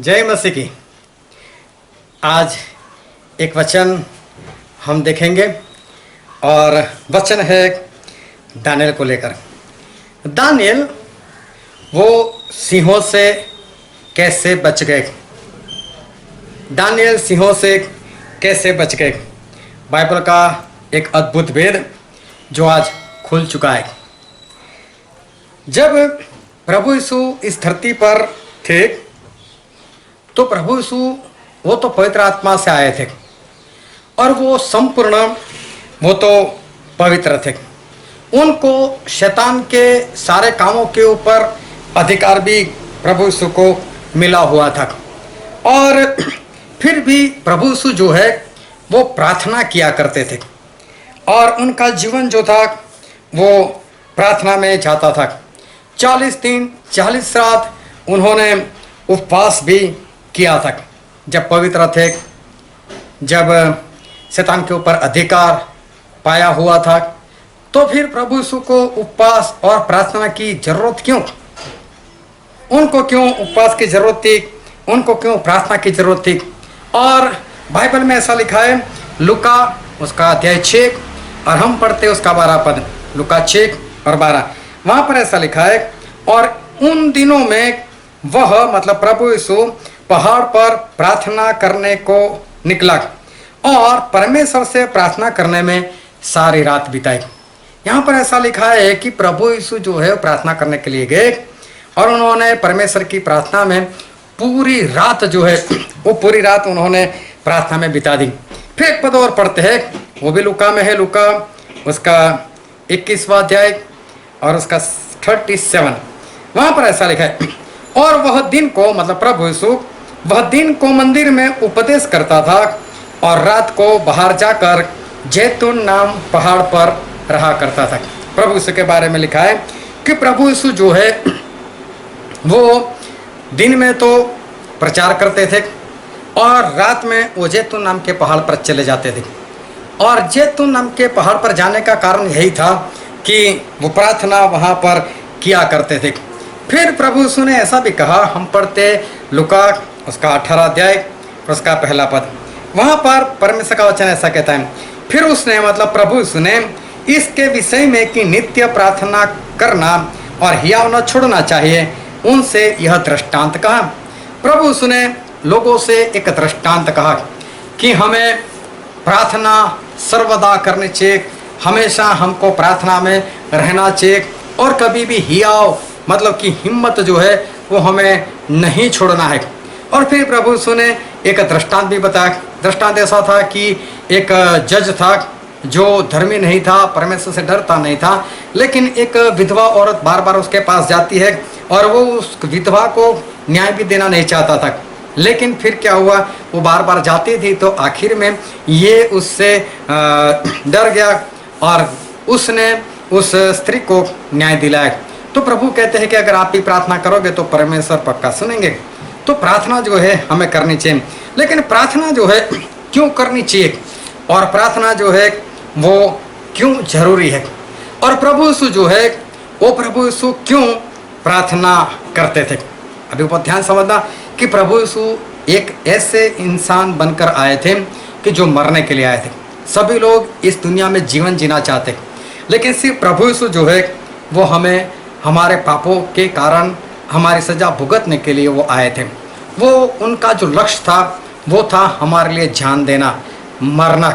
जय मसीह की। आज एक वचन हम देखेंगे और वचन है दानियल को लेकर। दानियल वो सिंहों से कैसे बच गए, दानियल सिंहों से कैसे बच गए, बाइबल का एक अद्भुत वेद जो आज खुल चुका है। जब प्रभु यीशु इस धरती पर थे तो प्रभु यीशु वो तो पवित्र आत्मा से आए थे और वो संपूर्ण वो तो पवित्र थे। उनको शैतान के सारे कामों के ऊपर अधिकार भी प्रभु यीशु को मिला हुआ था। और फिर भी प्रभु यीशु जो है वो प्रार्थना किया करते थे और उनका जीवन जो था वो प्रार्थना में जाता था। 40 दिन 40 रात उन्होंने उपवास भी किया था। जब पवित्र थे, जब शैतान के ऊपर अधिकार पाया हुआ था, तो फिर प्रभु यीशु को उपवास और प्रार्थना की जरूरत क्यों? उनको क्यों उपवास की जरूरत थी? उनको क्यों प्रार्थना की जरूरत थी? और बाइबल में ऐसा लिखा है, लूका उसका अध्याय 6 और हम पढ़ते उसका 12 पद, लूका 6 और 12। वहाँ पर ऐसा लिखा है, और उन दिनों में वह मतलब प्रभु यीशु पहाड़ पर प्रार्थना करने को निकला और परमेश्वर से प्रार्थना करने में सारी रात बिताई। यहाँ पर ऐसा लिखा है कि प्रभु यीशु जो है प्रार्थना करने के लिए गए और उन्होंने परमेश्वर की प्रार्थना में पूरी रात जो है वो पूरी रात उन्होंने प्रार्थना में बिता दी। फिर एक पद और पढ़ते हैं, वो भी लूका में है, लूका उसका 21वां अध्याय और उसका 37। वहाँ पर ऐसा लिखा है, और वह दिन को मतलब प्रभु यीशु वह दिन को मंदिर में उपदेश करता था और रात को बाहर जाकर जैतून नाम पहाड़ पर रहा करता था। प्रभु यीशु के बारे में लिखा है कि प्रभु यीशु जो है वो दिन में तो प्रचार करते थे और रात में वो जैतून नाम के पहाड़ पर चले जाते थे। और जैतून नाम के पहाड़ पर जाने का कारण यही था कि वो प्रार्थना वहाँ पर किया करते थे। फिर प्रभु यीशु ने ऐसा भी कहा, हम पढ़ते लूका उसका 18 अध्याय उसका 1 पद। वहाँ पर परमेश्वर का वचन ऐसा कहता है, फिर उसने मतलब प्रभु यीशु ने इसके विषय में कि नित्य प्रार्थना करना और हियाव न छोड़ना चाहिए, उनसे यह दृष्टांत कहा। प्रभु यीशु ने लोगों से एक दृष्टांत कहा कि हमें प्रार्थना सर्वदा करनी चाहिए, हमेशा हमको प्रार्थना में रहना चाहिए और कभी भी हियाव मतलब कि हिम्मत जो है वो हमें नहीं छोड़ना है। और फिर प्रभु यीशु ने एक दृष्टांत भी बताया। दृष्टांत ऐसा था कि एक जज था जो धर्मी नहीं था, परमेश्वर से डरता नहीं था, लेकिन एक विधवा औरत बार बार उसके पास जाती है और वो उस विधवा को न्याय भी देना नहीं चाहता था। लेकिन फिर क्या हुआ, वो बार बार जाती थी तो आखिर में ये उससे डर गया और उसने उस स्त्री को न्याय दिलाया। तो प्रभु कहते हैं कि अगर आप भी प्रार्थना करोगे तो परमेश्वर पक्का सुनेंगे। तो प्रार्थना जो है हमें करनी चाहिए, लेकिन प्रार्थना जो है क्यों करनी चाहिए और प्रार्थना जो है वो क्यों जरूरी है, और प्रभु यीशु जो है वो प्रभु यीशु क्यों प्रार्थना करते थे। अभी बहुत ध्यान समझना कि प्रभु यीशु एक ऐसे इंसान बनकर आए थे कि जो मरने के लिए आए थे। सभी लोग इस दुनिया में जीवन जीना चाहते, लेकिन सिर्फ प्रभु यीशु जो है वो हमें हमारे पापों के कारण हमारी सजा भुगतने के लिए वो आए थे। वो उनका जो लक्ष्य था वो था हमारे लिए जान देना, मरना,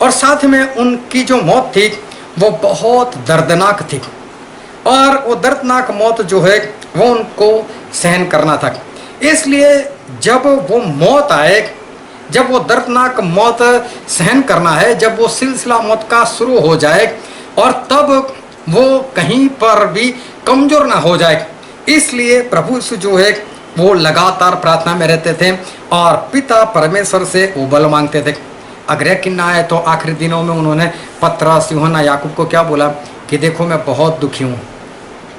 और साथ में उनकी जो मौत थी वो बहुत दर्दनाक थी। और वो दर्दनाक मौत जो है वो उनको सहन करना था। इसलिए जब वो मौत आए, जब वो दर्दनाक मौत सहन करना है, जब वो सिलसिला मौत का शुरू हो जाए और तब वो कहीं पर भी कमजोर ना हो जाए, इसलिए प्रभु यीशु जो है वो लगातार प्रार्थना में रहते थे और पिता परमेश्वर से वो बल मांगते थे। अगर यकीन ना आए तो आखिरी दिनों में उन्होंने पतरस, यूहन्ना, याकूब को क्या बोला कि देखो मैं बहुत दुखी हूँ,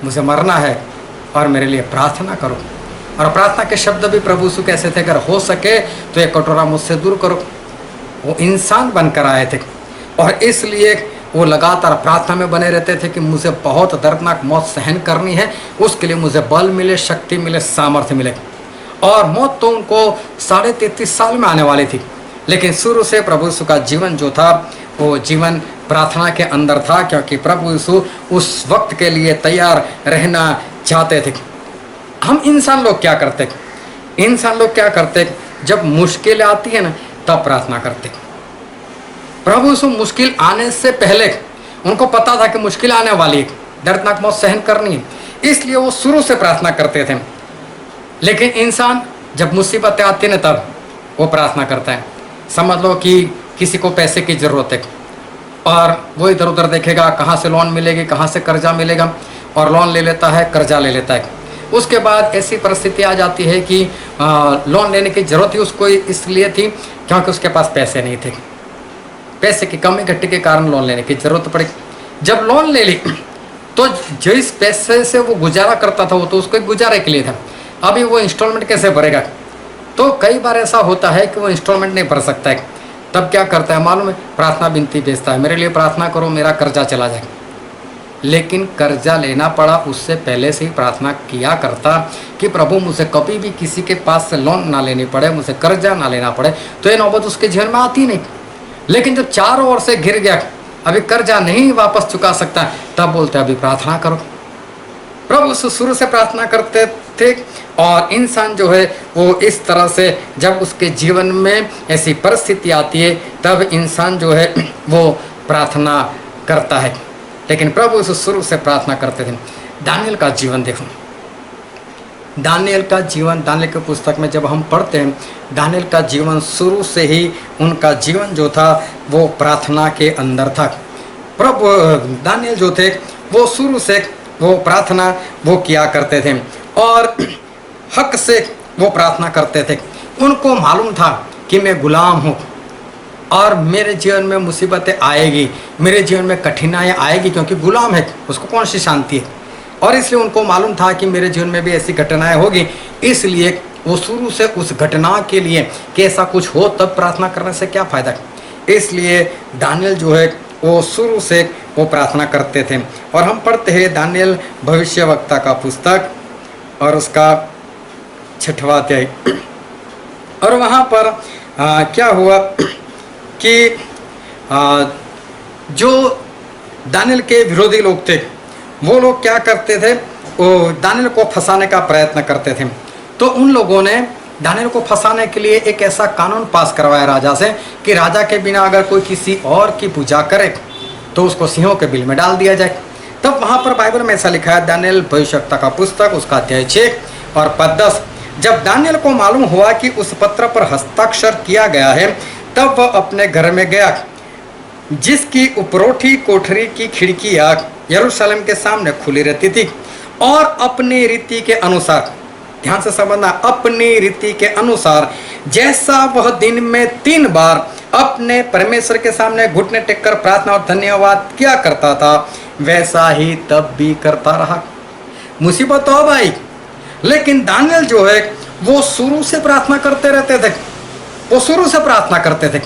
मुझे मरना है और मेरे लिए प्रार्थना करो। और प्रार्थना के शब्द भी प्रभु यीशु कैसे थे, अगर हो सके तो एक कटोरा मुझसे दूर करो। वो इंसान बनकर आए थे और इसलिए वो लगातार प्रार्थना में बने रहते थे कि मुझे बहुत दर्दनाक मौत सहन करनी है, उसके लिए मुझे बल मिले, शक्ति मिले, सामर्थ्य मिले। और मौत तो उनको 33.5 साल में आने वाली थी। लेकिन शुरू से प्रभु यीशु का जीवन जो था वो जीवन प्रार्थना के अंदर था, क्योंकि प्रभु यीशु उस वक्त के लिए तैयार रहना चाहते थे। हम इंसान लोग क्या करते, इंसान लोग क्या करते, जब मुश्किल आती है ना तब प्रार्थना करते। प्रभु यीशु मुश्किल आने से पहले उनको पता था कि मुश्किल आने वाली है, दर्दनाक मौत सहन करनी है, इसलिए वो शुरू से प्रार्थना करते थे। लेकिन इंसान जब मुसीबतें आती हैं तब वो प्रार्थना करता है। समझ लो कि किसी को पैसे की ज़रूरत है और वो इधर उधर देखेगा कहाँ से लोन मिलेगी, कहाँ से कर्जा मिलेगा, और लोन ले लेता है, कर्जा ले लेता है। उसके बाद ऐसी परिस्थिति आ जाती है कि लोन लेने की ज़रूरत ही उसको इसलिए थी क्योंकि उसके पास पैसे नहीं थे, पैसे की कमी घटी के कारण लोन लेने की ज़रूरत पड़ी। जब लोन ले ली तो जिस पैसे से वो गुजारा करता था वो तो उसको गुजारे के लिए था, अभी वो इंस्टॉलमेंट कैसे भरेगा। तो कई बार ऐसा होता है कि वो इंस्टॉलमेंट नहीं भर सकता है, तब क्या करता है मालूम है, प्रार्थना विनती भेजता है, मेरे लिए प्रार्थना करो मेरा कर्जा चला जाए। लेकिन कर्जा लेना पड़ा उससे पहले से ही प्रार्थना किया करता कि प्रभु मुझे कभी भी किसी के पास से लोन ना लेनी पड़े, मुझे कर्जा ना लेना पड़े। तो ये नौबत उसके जीवन में आती नहीं। लेकिन जब चारों ओर से घिर गया, अभी कर्जा नहीं वापस चुका सकता, तब बोलते अभी प्रार्थना करो। प्रभु शुरू से प्रार्थना करते थे और इंसान जो है वो इस तरह से जब उसके जीवन में ऐसी परिस्थिति आती है तब इंसान जो है वो प्रार्थना करता है। लेकिन प्रभु शुरू से प्रार्थना करते थे। दानियल का जीवन देखो, दानियल का जीवन, दानियल की पुस्तक में जब हम पढ़ते हैं, दानियल का जीवन शुरू से ही उनका जीवन जो था वो प्रार्थना के अंदर था। प्रभु दानियल जो थे वो शुरू से वो प्रार्थना वो किया करते थे और हक से वो प्रार्थना करते थे। उनको मालूम था कि मैं गुलाम हूँ और मेरे जीवन में मुसीबतें आएगी, मेरे जीवन में कठिनाइयाँ आएगी, क्योंकि गुलाम है, उसको कौन सी शांति है। और इसलिए उनको मालूम था कि मेरे जीवन में भी ऐसी घटनाएं होगी, इसलिए वो शुरू से उस घटना के लिए कि ऐसा कुछ हो तब प्रार्थना करने से क्या फ़ायदा। इसलिए दानियल जो है वो शुरू से वो प्रार्थना करते थे। और हम पढ़ते हैं दानियल भविष्यवक्ता का पुस्तक और उसका 6वां अध्याय। और वहाँ पर क्या हुआ कि जो दानियल के विरोधी लोग थे वो लोग क्या करते थे, वो दानियल को फंसाने का प्रयत्न करते थे। तो उन लोगों ने दानियल को फंसाने के लिए एक ऐसा कानून पास करवाया राजा से कि राजा के बिना अगर कोई किसी और की पूजा करे तो उसको सिंहों के बिल में डाल दिया जाए। तब वहाँ पर बाइबल में ऐसा लिखा है, दानियल भविष्यवक्ता का पुस्तक उसका अध्याय 6 और पद 10। जब दानियल को मालूम हुआ कि उस पत्र पर हस्ताक्षर किया गया है तब वह अपने घर में गया, जिसकी उपरोठी कोठरी की खिड़कियाँ यरूशलेम के सामने खुली रहती थी, और अपनी रीति के अनुसार, ध्यान से समझना, अपनी रीति के अनुसार जैसा वह दिन में 3 बार अपने परमेश्वर के सामने घुटने टेक कर प्रार्थना और धन्यवाद किया करता था, वैसा ही तब भी करता रहा। मुसीबत तो अब आई, लेकिन दानियल जो है वो शुरू से प्रार्थना करते रहते थे, वो शुरू से प्रार्थना करते थे।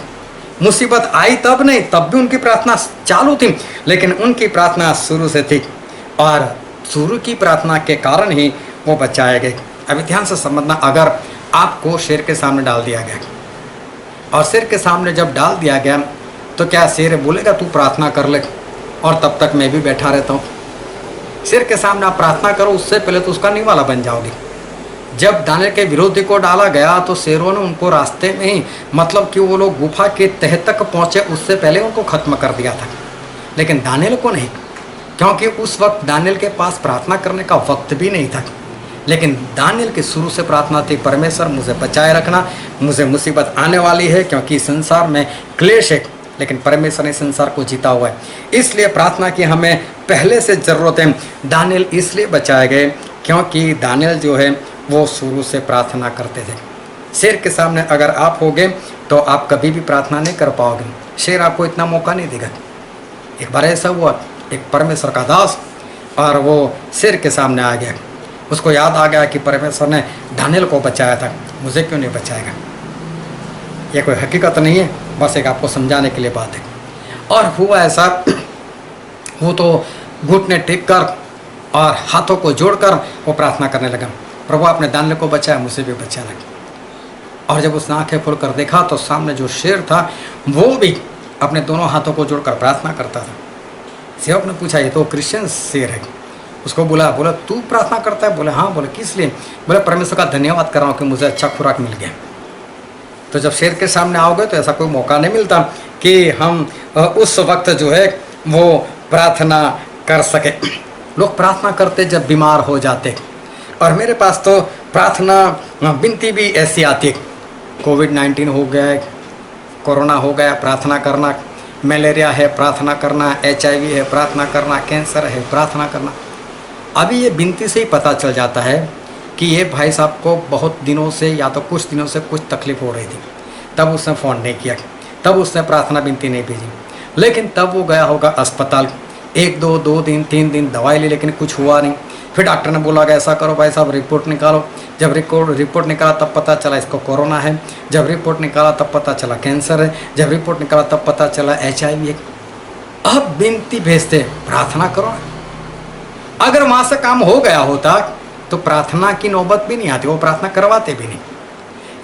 मुसीबत आई तब नहीं, तब भी उनकी प्रार्थना चालू थी, लेकिन उनकी प्रार्थना शुरू से थी और शुरू की प्रार्थना के कारण ही वो बचाए गए। अभी ध्यान से समझना, अगर आपको शेर के सामने डाल दिया गया और शेर के सामने जब डाल दिया गया तो क्या शेर बोलेगा तू प्रार्थना कर ले और तब तक मैं भी बैठा रहता हूँ? शेर के सामने आप प्रार्थना करो, उससे पहले तो उसका निवाला बन जाओगे। जब दानियल के विरोधी को डाला गया तो शेरों ने उनको रास्ते में ही, मतलब कि वो लोग गुफा के तह तक पहुँचे उससे पहले उनको खत्म कर दिया था, लेकिन दानियल को नहीं, क्योंकि उस वक्त दानियल के पास प्रार्थना करने का वक्त भी नहीं था। लेकिन दानियल की शुरू से प्रार्थना थी, परमेश्वर मुझे बचाए रखना, मुझे मुसीबत आने वाली है क्योंकि संसार में क्लेश है, लेकिन परमेश्वर ने संसार को जीता हुआ है, इसलिए प्रार्थना की हमें पहले से ज़रूरत है। दानियल इसलिए बचाए गए क्योंकि दानियल जो है वो शुरू से प्रार्थना करते थे। शेर के सामने अगर आप होगे तो आप कभी भी प्रार्थना नहीं कर पाओगे, शेर आपको इतना मौका नहीं देगा। एक बार ऐसा हुआ, एक परमेश्वर का दास और वो शेर के सामने आ गया, उसको याद आ गया कि परमेश्वर ने दानियल को बचाया था, मुझे क्यों नहीं बचाएगा। ये कोई हकीकत नहीं है, बस एक आपको समझाने के लिए बात है। और हुआ ऐसा, वो तो घुटने टेक कर और हाथों को जोड़कर वो प्रार्थना करने लगा। प्रभु आपने दानियल को बचाया, मुझे भी बचाना। और जब उसने आंखें खोलकर देखा तो सामने जो शेर था वो भी अपने दोनों हाथों को जोड़कर प्रार्थना करता था। सेवक ने पूछा, ये तो क्रिश्चियन शेर है। उसको बोला तू प्रार्थना करता है? बोले हाँ। बोले किस लिए? बोले परमेश्वर का धन्यवाद कर रहा हूँ कि मुझे अच्छा खुराक मिल गया। तो जब शेर के सामने आओगे तो ऐसा कोई मौका नहीं मिलता कि हम उस वक्त जो है वो प्रार्थना कर सके। लोग प्रार्थना करते जब बीमार हो जाते, और मेरे पास तो प्रार्थना विनती भी ऐसी आती है, कोविड-19 हो गया है, कोरोना हो गया, प्रार्थना करना, मलेरिया है प्रार्थना करना, HIV है प्रार्थना करना, कैंसर है प्रार्थना करना। अभी ये विनती से ही पता चल जाता है कि ये भाई साहब को बहुत दिनों से या तो कुछ दिनों से कुछ तकलीफ हो रही थी, तब उसने फ़ोन नहीं किया, तब उसने प्रार्थना विनती नहीं भेजी। लेकिन तब वो गया होगा अस्पताल, 1-2 दिन 3 दिन दवाई ली, लेकिन कुछ हुआ नहीं। फिर डॉक्टर ने बोला कि ऐसा करो भाई साहब, रिपोर्ट निकालो। जब रिपोर्ट निकाला तब पता चला इसको कोरोना है। जब रिपोर्ट निकाला तब पता चला कैंसर है। जब रिपोर्ट निकाला तब पता चला HIV है। अब विनती भेजते, प्रार्थना करो। अगर वहाँ से काम हो गया होता तो प्रार्थना की नौबत भी नहीं आती, वो प्रार्थना करवाते भी नहीं।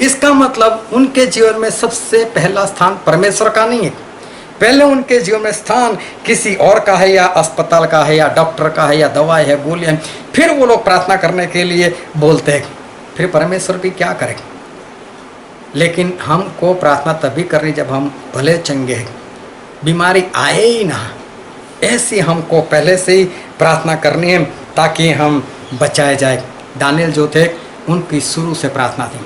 इसका मतलब उनके जीवन में सबसे पहला स्थान परमेश्वर का नहीं है, पहले उनके जीवन में स्थान किसी और का है, या अस्पताल का है, या डॉक्टर का है, या दवाई है, गोलियां, फिर वो लोग प्रार्थना करने के लिए बोलते हैं। फिर परमेश्वर भी क्या करें? लेकिन हमको प्रार्थना तभी करनी जब हम भले चंगे हैं, बीमारी आए ही ना, ऐसी हमको पहले से ही प्रार्थना करनी है ताकि हम बचाए जाए। दानियल जो थे उनकी शुरू से प्रार्थना थी,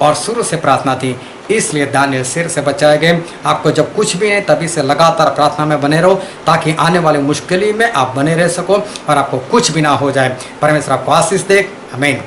और शुरू से प्रार्थना थी, इसलिए दानियल शेर से बचाए गए। आपको जब कुछ भी नहीं तभी से लगातार प्रार्थना में बने रहो, ताकि आने वाली मुश्किल में आप बने रह सको और आपको कुछ भी ना हो जाए। परमेश्वर आपको आशीष दे। आमीन।